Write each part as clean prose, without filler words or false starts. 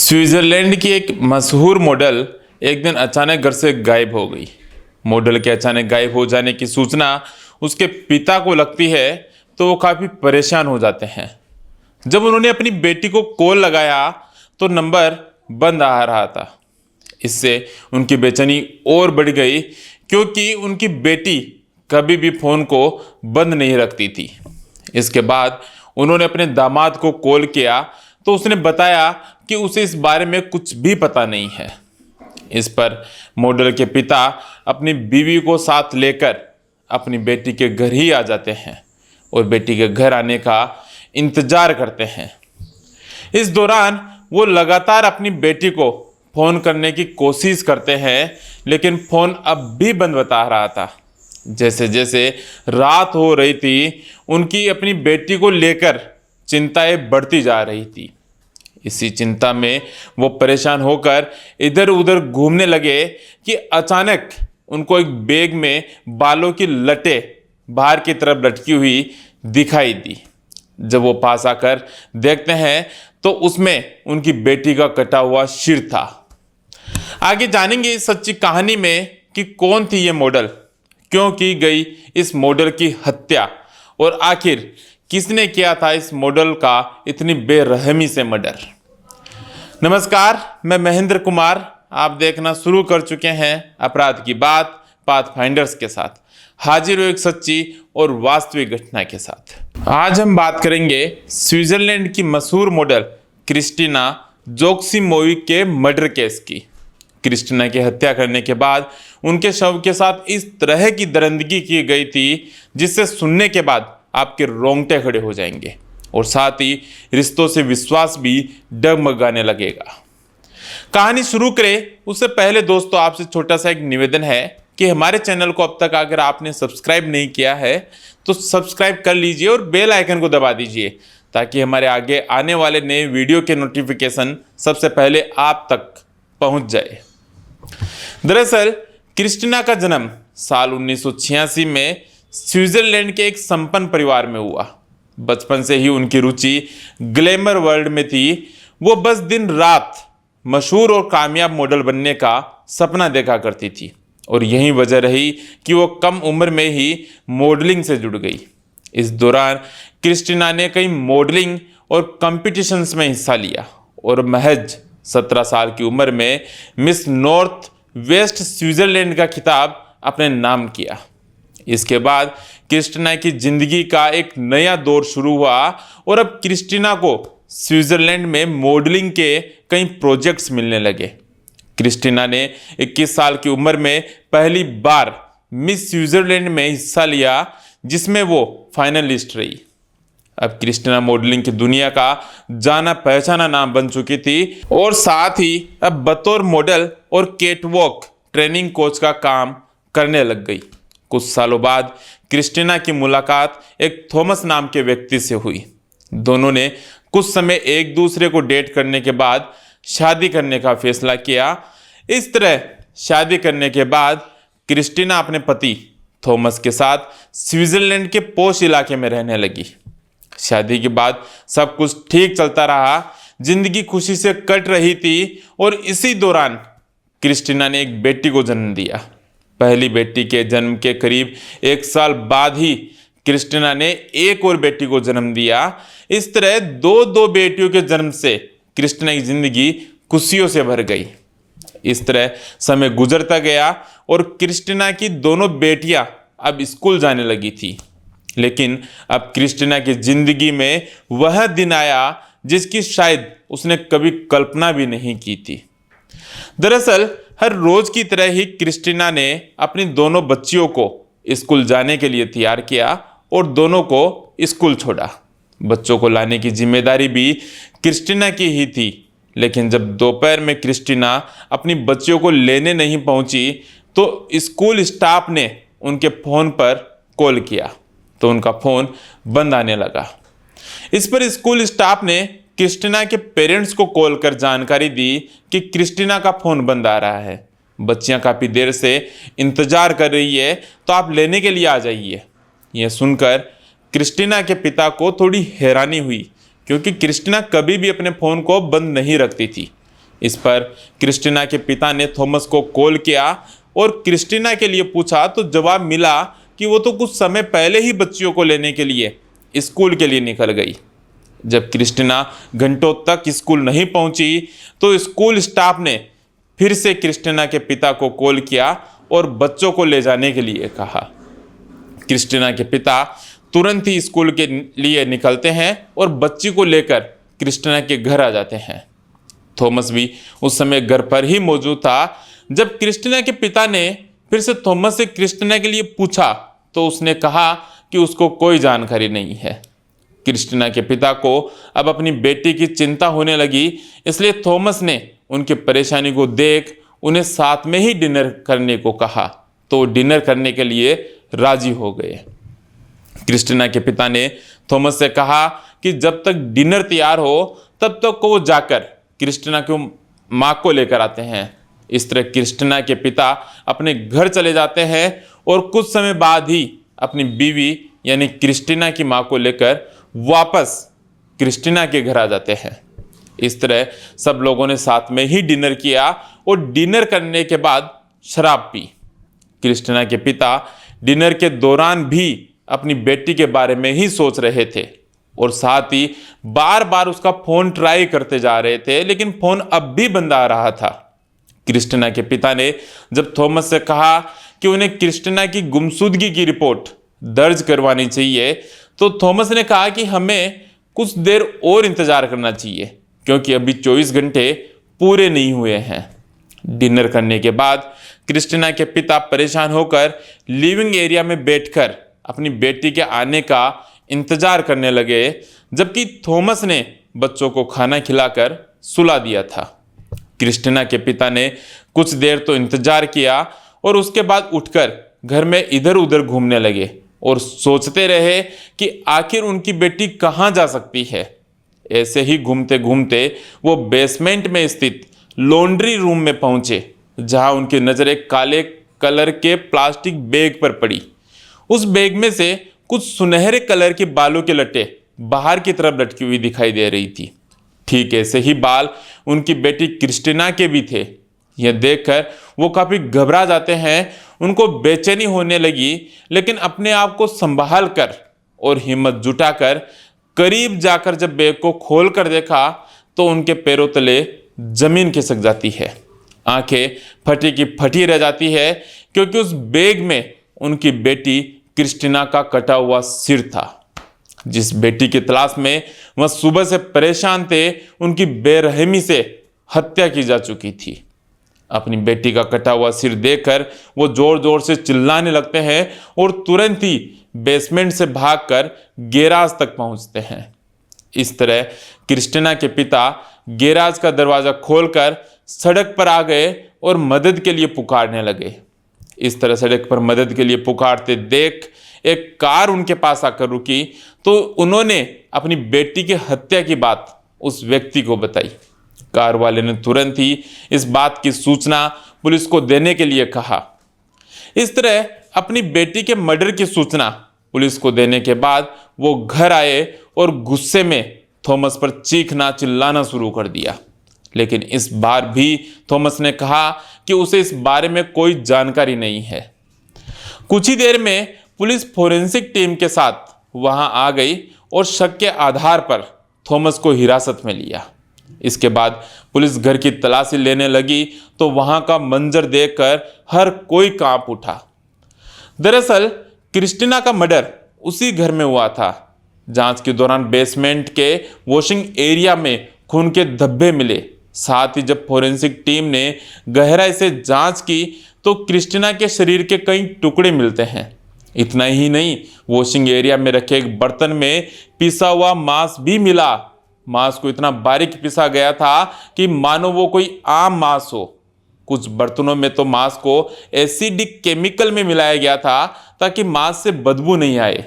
Switzerland की एक मशहूर मॉडल एक दिन अचानक घर से गायब हो गई। मॉडल के अचानक गायब हो जाने की सूचना उसके पिता को लगती है तो वो काफ़ी परेशान हो जाते हैं। जब उन्होंने अपनी बेटी को कॉल लगाया तो नंबर बंद आ रहा था। इससे उनकी बेचैनी और बढ़ गई क्योंकि उनकी बेटी कभी भी फ़ोन को बंद नहीं रखती थी। इसके बाद उन्होंने अपने दामाद को कॉल किया तो उसने बताया कि उसे इस बारे में कुछ भी पता नहीं है। इस पर मॉडल के पिता अपनी बीवी को साथ लेकर अपनी बेटी के घर ही आ जाते हैं और बेटी के घर आने का इंतजार करते हैं। इस दौरान वो लगातार अपनी बेटी को फ़ोन करने की कोशिश करते हैं, लेकिन फ़ोन अब भी बंद बता रहा था। जैसे जैसे रात हो रही थी, उनकी अपनी बेटी को लेकर चिंताएं बढ़ती जा रही थी। इसी चिंता में वो परेशान होकर इधर उधर घूमने लगे कि अचानक उनको एक बैग में बालों की लटें बाहर की तरफ लटकी हुई दिखाई दी। जब वो पास आकर देखते हैं तो उसमें उनकी बेटी का कटा हुआ सिर था। आगे जानेंगे इस सच्ची कहानी में कि कौन थी ये मॉडल, क्यों की गई इस मॉडल की हत्या और आखिर किसने किया था इस मॉडल का इतनी बेरहमी से मर्डर। नमस्कार, मैं महेंद्र कुमार। आप देखना शुरू कर चुके हैं अपराध की बात पाथफाइंडर्स के साथ, हाजिर हो एक सच्ची और वास्तविक घटना के साथ। आज हम बात करेंगे स्विट्जरलैंड की मशहूर मॉडल क्रिस्टीना जोक्सिमोविक के मर्डर केस की। क्रिस्टीना की हत्या करने के बाद उनके शव के साथ इस तरह की दरिंदगी की गई थी जिससे सुनने के बाद आपके रोंगटे खड़े हो जाएंगे और साथ ही रिश्तों से विश्वास भी डगमगाने लगेगा। कहानी शुरू करें उससे पहले दोस्तों आपसे छोटा सा एक निवेदन है कि हमारे चैनल को अब तक अगर आपने सब्सक्राइब नहीं किया है तो सब्सक्राइब कर लीजिए और बेल आइकन को दबा दीजिए ताकि हमारे आगे आने वाले नए वीडियो के नोटिफिकेशन सबसे पहले आप तक पहुंच जाए। दरअसल क्रिस्टीना का जन्म साल 1986 में स्विट्जरलैंड के एक संपन्न परिवार में हुआ। बचपन से ही उनकी रुचि ग्लैमर वर्ल्ड में थी। वो बस दिन रात मशहूर और कामयाब मॉडल बनने का सपना देखा करती थी और यही वजह रही कि वो कम उम्र में ही मॉडलिंग से जुड़ गई। इस दौरान क्रिस्टीना ने कई मॉडलिंग और कॉम्पिटिशन्स में हिस्सा लिया और महज 17 साल की उम्र में मिस नॉर्थ वेस्ट स्विट्जरलैंड का खिताब अपने नाम किया। इसके बाद क्रिस्टीना की जिंदगी का एक नया दौर शुरू हुआ और अब क्रिस्टीना को स्विट्जरलैंड में मॉडलिंग के कई प्रोजेक्ट्स मिलने लगे। क्रिस्टीना ने 21 साल की उम्र में पहली बार मिस स्विट्जरलैंड में हिस्सा लिया जिसमें वो फाइनलिस्ट रही। अब क्रिस्टीना मॉडलिंग की दुनिया का जाना पहचाना नाम बन चुकी थी और साथ ही अब बतौर मॉडल और कैटवॉक ट्रेनिंग कोच का काम करने लग गई। कुछ सालों बाद क्रिस्टीना की मुलाकात एक थॉमस नाम के व्यक्ति से हुई। दोनों ने कुछ समय एक दूसरे को डेट करने के बाद शादी करने का फैसला किया। इस तरह शादी करने के बाद क्रिस्टीना अपने पति थॉमस के साथ स्विट्जरलैंड के पोश इलाके में रहने लगी। शादी के बाद सब कुछ ठीक चलता रहा, जिंदगी खुशी से कट रही थी और इसी दौरान क्रिस्टीना ने एक बेटी को जन्म दिया। पहली बेटी के जन्म के करीब 1 साल बाद ही क्रिस्टीना ने एक और बेटी को जन्म दिया। इस तरह दो बेटियों के जन्म से क्रिस्टीना की जिंदगी खुशियों से भर गई। इस तरह समय गुजरता गया और क्रिस्टीना की दोनों बेटियां अब स्कूल जाने लगी थी। लेकिन अब क्रिस्टीना की जिंदगी में वह दिन आया जिसकी शायद उसने कभी कल्पना भी नहीं की थी। दरअसल हर रोज की तरह ही क्रिस्टीना ने अपनी दोनों बच्चियों को स्कूल जाने के लिए तैयार किया और दोनों को स्कूल छोड़ा। बच्चों को लाने की जिम्मेदारी भी क्रिस्टीना की ही थी, लेकिन जब दोपहर में क्रिस्टीना अपनी बच्चियों को लेने नहीं पहुंची तो स्कूल स्टाफ ने उनके फ़ोन पर कॉल किया तो उनका फ़ोन बंद आने लगा। इस पर स्कूल स्टाफ ने क्रिस्टीना के पेरेंट्स को कॉल कर जानकारी दी कि क्रिस्टीना का फ़ोन बंद आ रहा है, बच्चियां काफ़ी देर से इंतज़ार कर रही है तो आप लेने के लिए आ जाइए। यह सुनकर क्रिस्टीना के पिता को थोड़ी हैरानी हुई क्योंकि क्रिस्टीना कभी भी अपने फ़ोन को बंद नहीं रखती थी। इस पर क्रिस्टीना के पिता ने थॉमस को कॉल किया और क्रिस्टीना के लिए पूछा तो जवाब मिला कि वो तो कुछ समय पहले ही बच्चियों को लेने के लिए स्कूल के लिए निकल गई। जब क्रिस्टीना घंटों तक स्कूल नहीं पहुंची तो स्कूल स्टाफ ने फिर से क्रिस्टीना के पिता को कॉल किया और बच्चों को ले जाने के लिए कहा। क्रिस्टीना के पिता तुरंत ही स्कूल के लिए निकलते हैं और बच्ची को लेकर क्रिस्टीना के घर आ जाते हैं। थॉमस भी उस समय घर पर ही मौजूद था। जब क्रिस्टीना के पिता ने फिर से थॉमस से क्रिस्टीना के लिए पूछा तो उसने कहा कि उसको कोई जानकारी नहीं है। क्रिस्टीना के पिता को अब अपनी बेटी की चिंता होने लगी, इसलिए थॉमस ने उनकी परेशानी को देख उन्हें साथ में ही डिनर करने को कहा, तो डिनर करने के लिए राजी हो गए। क्रिस्टीना के पिता ने थॉमस से कहा कि जब तक डिनर तैयार हो तब तक को वो जाकर क्रिस्टीना की माँ को लेकर आते हैं। इस तरह क्रिस्टीना के पिता अपने घर चले जाते हैं और कुछ समय बाद ही अपनी बीवी यानी क्रिस्टीना की माँ को लेकर वापस क्रिस्टीना के घर आ जाते हैं। इस तरह सब लोगों ने साथ में ही डिनर किया और डिनर करने के बाद शराब पी। क्रिस्टीना के पिता डिनर के दौरान भी अपनी बेटी के बारे में ही सोच रहे थे और साथ ही बार बार उसका फोन ट्राई करते जा रहे थे, लेकिन फोन अब भी बंद आ रहा था। क्रिस्टीना के पिता ने जब थॉमस से कहा कि उन्हें क्रिस्टीना की गुमशुदगी की रिपोर्ट दर्ज करवानी चाहिए तो थॉमस ने कहा कि हमें कुछ देर और इंतजार करना चाहिए क्योंकि अभी 24 घंटे पूरे नहीं हुए हैं। डिनर करने के बाद क्रिस्टीना के पिता परेशान होकर लिविंग एरिया में बैठकर अपनी बेटी के आने का इंतजार करने लगे, जबकि थॉमस ने बच्चों को खाना खिलाकर सुला दिया था। क्रिस्टीना के पिता ने कुछ देर तो इंतजार किया और उसके बाद उठकर घर में इधर उधर घूमने लगे और सोचते रहे कि आखिर उनकी बेटी कहाँ जा सकती है। ऐसे ही घूमते घूमते वो बेसमेंट में स्थित लॉन्ड्री रूम में पहुंचे, जहां उनकी नजर एक काले कलर के प्लास्टिक बैग पर पड़ी। उस बैग में से कुछ सुनहरे कलर के बालों के लट्टे बाहर की तरफ लटकी हुई दिखाई दे रही थी। ठीक ऐसे ही बाल उनकी बेटी क्रिस्टीना के भी थे। यह देखकर वो काफी घबरा जाते हैं, उनको बेचैनी होने लगी, लेकिन अपने आप को संभाल कर और हिम्मत जुटाकर करीब जाकर जब बैग को खोल कर देखा तो उनके पैरों तले जमीन खिसक जाती है। आंखें फटी की फटी रह जाती है क्योंकि उस बैग में उनकी बेटी क्रिस्टीना का कटा हुआ सिर था। जिस बेटी की तलाश में वह सुबह से परेशान थे, उनकी बेरहमी से हत्या की जा चुकी थी। अपनी बेटी का कटा हुआ सिर देखकर वो जोर जोर से चिल्लाने लगते हैं और तुरंत ही बेसमेंट से भागकर गैराज तक पहुंचते हैं। इस तरह क्रिस्टीना के पिता गैराज का दरवाजा खोलकर सड़क पर आ गए और मदद के लिए पुकारने लगे। इस तरह सड़क पर मदद के लिए पुकारते देख एक कार उनके पास आकर रुकी तो उन्होंने अपनी बेटी की हत्या की बात उस व्यक्ति को बताई। कार वाले ने तुरंत ही इस बात की सूचना पुलिस को देने के लिए कहा। इस तरह अपनी बेटी के मर्डर की सूचना पुलिस को देने के बाद वो घर आए और गुस्से में थॉमस पर चीखना चिल्लाना शुरू कर दिया। लेकिन इस बार भी थॉमस ने कहा कि उसे इस बारे में कोई जानकारी नहीं है। कुछ ही देर में पुलिस फोरेंसिक टीम के साथ वहां आ गई और शक के आधार पर थॉमस को हिरासत में लिया। इसके बाद पुलिस घर की तलाशी लेने लगी तो वहां का मंजर देखकर हर कोई कांप उठा। दरअसल क्रिस्टीना का मर्डर उसी घर में हुआ था। जांच के दौरान बेसमेंट के वॉशिंग एरिया में खून के धब्बे मिले। साथ ही जब फोरेंसिक टीम ने गहराई से जांच की तो क्रिस्टीना के शरीर के कई टुकड़े मिलते हैं। इतना ही नहीं, वॉशिंग एरिया में रखे एक बर्तन में पिसा हुआ मांस भी मिला। मांस को इतना बारीक पिसा गया था कि मानो वो कोई आम मांस हो। कुछ बर्तनों में तो मांस को एसिडिक केमिकल में मिलाया गया था ताकि मांस से बदबू नहीं आए।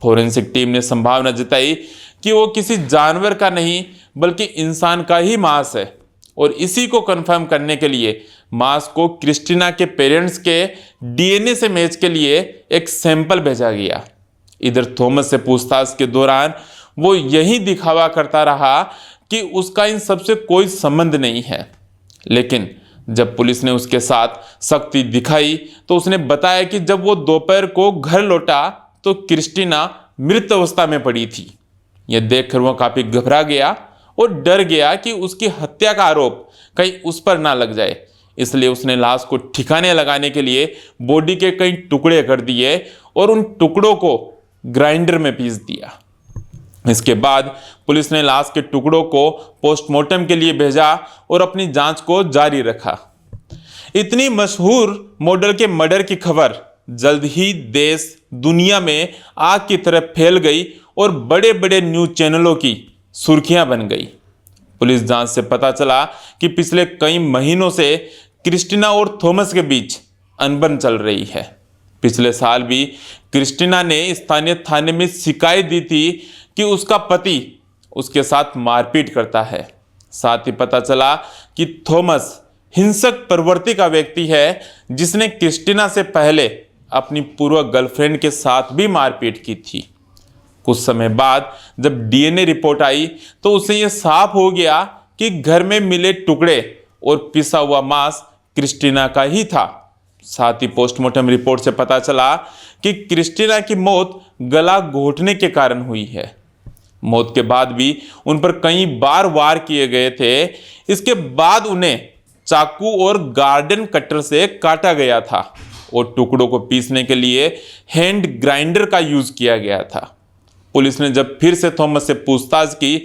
फोरेंसिक टीम ने संभावना जताई कि वो किसी जानवर का नहीं बल्कि इंसान का ही मांस है और इसी को कंफर्म करने के लिए मांस को क्रिस्टीना के पेरेंट्स के डीएनए से मैच के लिए एक सैंपल भेजा गया। इधर थॉमस से पूछताछ के दौरान वो यही दिखावा करता रहा कि उसका इन सबसे कोई संबंध नहीं है। लेकिन जब पुलिस ने उसके साथ सख्ती दिखाई तो उसने बताया कि जब वो दोपहर को घर लौटा तो क्रिस्टीना मृत अवस्था में पड़ी थी। यह देखकर वो काफी घबरा गया और डर गया कि उसकी हत्या का आरोप कहीं उस पर ना लग जाए, इसलिए उसने लाश को ठिकाने लगाने के लिए बॉडी के कई टुकड़े कर दिए और उन टुकड़ों को ग्राइंडर में पीस दिया। इसके बाद पुलिस ने लाश के टुकड़ों को पोस्टमार्टम के लिए भेजा और अपनी जांच को जारी रखा। इतनी मशहूर मॉडल के मर्डर की खबर जल्द ही देश दुनिया में आग की तरह फैल गई और बड़े बड़े न्यूज चैनलों की सुर्खियां बन गई। पुलिस जांच से पता चला कि पिछले कई महीनों से क्रिस्टीना और थॉमस के बीच अनबन चल रही है। पिछले साल भी क्रिस्टीना ने स्थानीय थाने में शिकायत दी थी कि उसका पति उसके साथ मारपीट करता है। साथ ही पता चला कि थॉमस हिंसक प्रवृत्ति का व्यक्ति है जिसने क्रिस्टीना से पहले अपनी पूर्व गर्लफ्रेंड के साथ भी मारपीट की थी। कुछ समय बाद जब डीएनए रिपोर्ट आई तो उसे यह साफ हो गया कि घर में मिले टुकड़े और पिसा हुआ मांस क्रिस्टीना का ही था। साथ ही पोस्टमार्टम रिपोर्ट से पता चला कि क्रिस्टीना की मौत गला घोटने के कारण हुई है। मौत के बाद भी उन पर कई बार वार किए गए थे। इसके बाद उन्हें चाकू और गार्डन कटर से काटा गया था और टुकड़ों को पीसने के लिए हैंड ग्राइंडर का यूज किया गया था। पुलिस ने जब फिर से थॉमस से पूछताछ की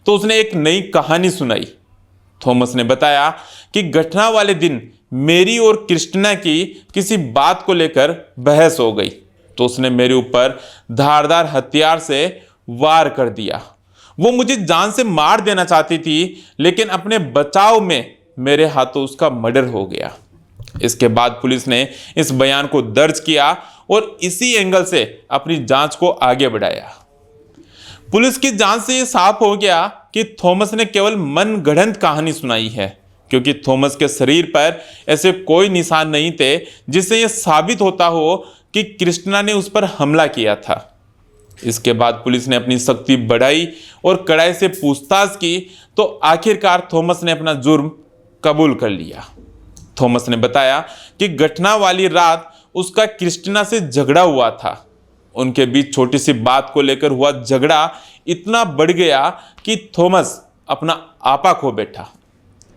तो उसने एक नई कहानी सुनाई। थॉमस ने बताया कि घटना वाले दिन मेरी और क्रिस्टीना की किसी बात को लेकर बहस हो गई तो उसने मेरे ऊपर धारदार हथियार से वार कर दिया। वो मुझे जान से मार देना चाहती थी लेकिन अपने बचाव में मेरे हाथों उसका मर्डर हो गया। इसके बाद पुलिस ने इस बयान को दर्ज किया और इसी एंगल से अपनी जांच को आगे बढ़ाया। पुलिस की जांच से यह साफ हो गया कि थॉमस ने केवल मनगढ़ंत कहानी सुनाई है, क्योंकि थॉमस के शरीर पर ऐसे कोई निशान नहीं थे जिससे यह साबित होता हो कि क्रिस्टीना ने उस पर हमला किया था। इसके बाद पुलिस ने अपनी सख्ती बढ़ाई और कड़ाई से पूछताछ की तो आखिरकार थॉमस ने अपना जुर्म कबूल कर लिया। थॉमस ने बताया कि घटना वाली रात उसका क्रिस्टीना से झगड़ा हुआ था। उनके बीच छोटी सी बात को लेकर हुआ झगड़ा इतना बढ़ गया कि थॉमस अपना आपा खो बैठा।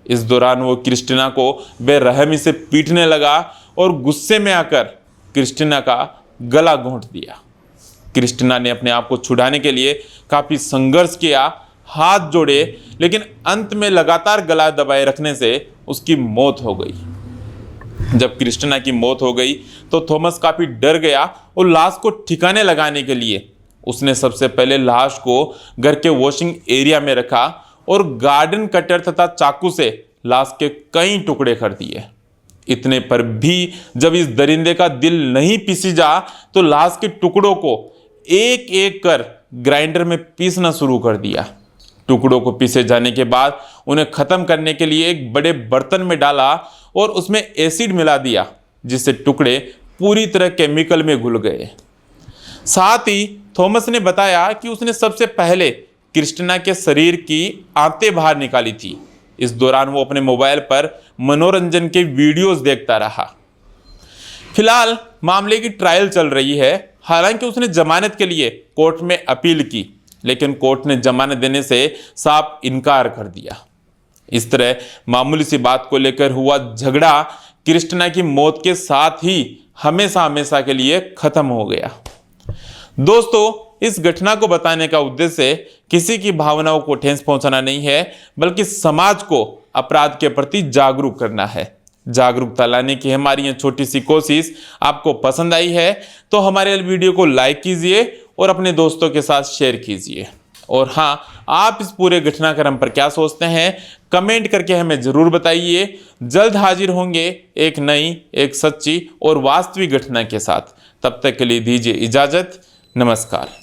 इस दौरान वो क्रिस्टीना को बेरहमी से पीटने लगा और गुस्से में आकर क्रिस्टीना का गला घोंट दिया। क्रिस्टीना ने अपने आप को छुड़ाने के लिए काफी संघर्ष किया, हाथ जोड़े, लेकिन अंत में लगातार गला दबाए रखने से उसकी मौत हो गई। जब क्रिस्टीना की मौत हो गई तो थॉमस काफी डर गया और लाश को ठिकाने लगाने के लिए उसने सबसे पहले लाश को घर के वॉशिंग एरिया में रखा और गार्डन कटर तथा चाकू से लाश के कई टुकड़े कर दिए। इतने पर भी जब इस दरिंदे का दिल नहीं पीसी जा तो लाश के टुकड़ों को एक एक कर ग्राइंडर में पीसना शुरू कर दिया। टुकड़ों को पीसे जाने के बाद उन्हें खत्म करने के लिए एक बड़े बर्तन में डाला और उसमें एसिड मिला दिया, जिससे टुकड़े पूरी तरह केमिकल में घुल गए। साथ ही थॉमस ने बताया कि उसने सबसे पहले क्रिस्टीना के शरीर की आंतें बाहर निकाली थी। इस दौरान वो अपने मोबाइल पर मनोरंजन के वीडियोस देखता रहा। फिलहाल मामले की ट्रायल चल रही है। हालांकि उसने जमानत के लिए कोर्ट में अपील की, लेकिन कोर्ट ने जमानत देने से साफ इनकार कर दिया। इस तरह मामूली सी बात को लेकर हुआ झगड़ा क्रिस्टीना की मौत के साथ ही हमेशा हमेशा के लिए खत्म हो गया। दोस्तों, इस घटना को बताने का उद्देश्य किसी की भावनाओं को ठेस पहुंचाना नहीं है, बल्कि समाज को अपराध के प्रति जागरूक करना है। जागरूकता लाने की हमारी ये छोटी सी कोशिश आपको पसंद आई है तो हमारे वीडियो को लाइक कीजिए और अपने दोस्तों के साथ शेयर कीजिए। और हाँ, आप इस पूरे घटनाक्रम पर क्या सोचते हैं कमेंट करके हमें जरूर बताइए। जल्द हाजिर होंगे एक नई, एक सच्ची और वास्तविक घटना के साथ। तब तक के लिए दीजिए इजाजत। नमस्कार।